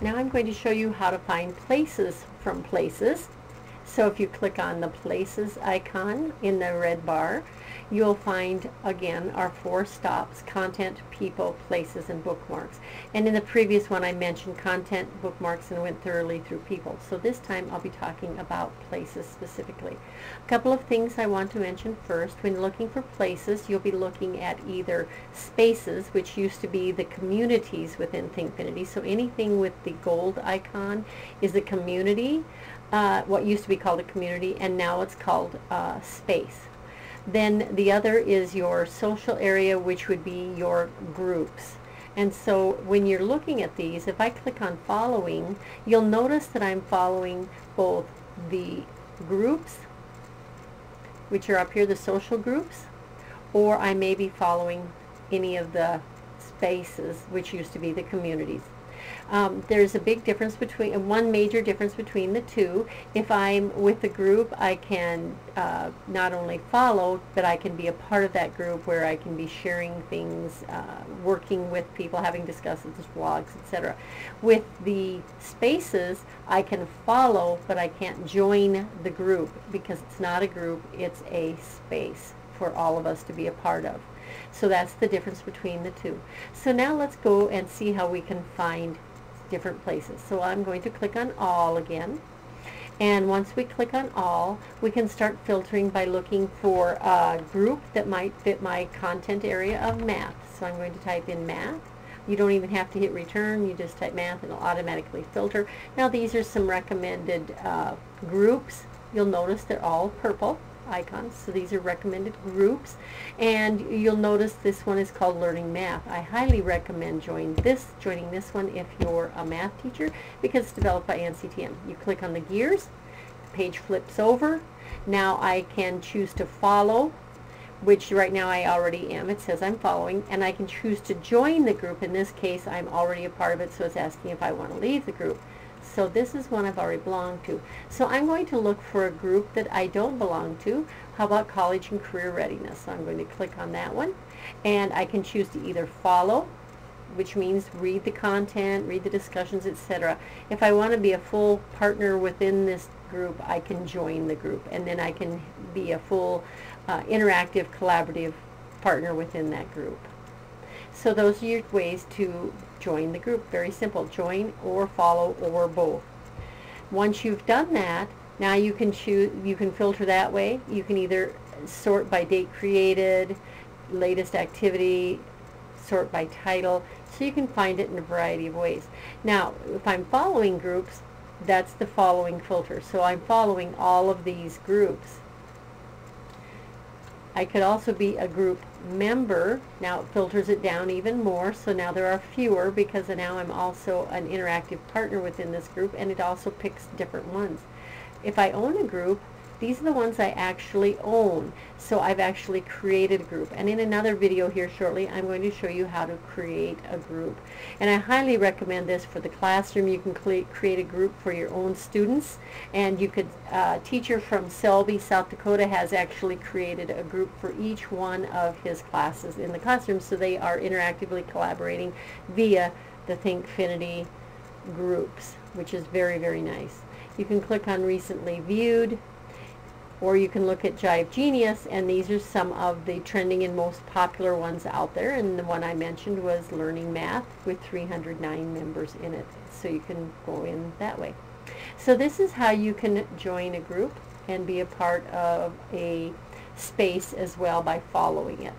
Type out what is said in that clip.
Now I'm going to show you how to find places from Places. So if you click on the Places icon in the red bar, you'll find again our 4 stops: content, people, places, and bookmarks. And in the previous one I mentioned content, bookmarks, and went thoroughly through people. So this time I'll be talking about places specifically. A couple of things I want to mention first. When looking for places, you'll be looking at either spaces, which used to be the communities within Thinkfinity. So anything with the gold icon is a community, what used to be called a community, and now it's called space. Then the other is your social area, which would be your groups. And so when you're looking at these, if I click on following, you'll notice that I'm following both the groups, which are up here, the social groups, or I may be following any of the spaces, which used to be the communities. There's a big difference between, one major difference between the two. If I'm with the group, I can not only follow, but I can be a part of that group where I can be sharing things, working with people, having discussions, blogs, etc. With the spaces, I can follow, but I can't join the group because it's not a group, it's a space for all of us to be a part of. So that's the difference between the two. So now let's go and see how we can find different places. So I'm going to click on all again, and once we click on all, we can start filtering by looking for a group that might fit my content area of math. So I'm going to type in math. You don't even have to hit return, you just type math and it'll automatically filter. Now these are some recommended groups. You'll notice they're all purple icons, so these are recommended groups, and you'll notice this one is called Learning Math. I highly recommend joining this one if you're a math teacher, because it's developed by NCTM. You click on the gears, the page flips over. Now I can choose to follow, which right now I already am. It says I'm following, and I can choose to join the group. In this case, I'm already a part of it, so it's asking if I want to leave the group. So this is one I've already belonged to. So I'm going to look for a group that I don't belong to. How about college and career readiness? So I'm going to click on that one, and I can choose to either follow, which means read the content, read the discussions, etc. If I want to be a full partner within this group, I can join the group, and then I can be a full interactive, collaborative partner within that group. So those are your ways to join the group. Very simple. Join or follow or both. Once you've done that, now you can choose, you can filter that way. You can either sort by date created, latest activity, sort by title, so you can find it in a variety of ways. Now, if I'm following groups, that's the following filter. So I'm following all of these groups. I could also be a group member. Now it filters it down even more, so now there are fewer because now I'm also an interactive partner within this group, and it also picks different ones. If I own a group, these are the ones I actually own. So I've actually created a group, and in another video here shortly I'm going to show you how to create a group. And I highly recommend this for the classroom. You can create a group for your own students, and you could, teacher from Selby, South Dakota has actually created a group for each one of his classes in the classroom, so they are interactively collaborating via the Thinkfinity groups, which is very, very nice. You can click on recently viewed, or you can look at Jive Genius, and these are some of the trending and most popular ones out there, and the one I mentioned was Learning Math with 309 members in it, so you can go in that way. So this is how you can join a group and be a part of a space as well by following it.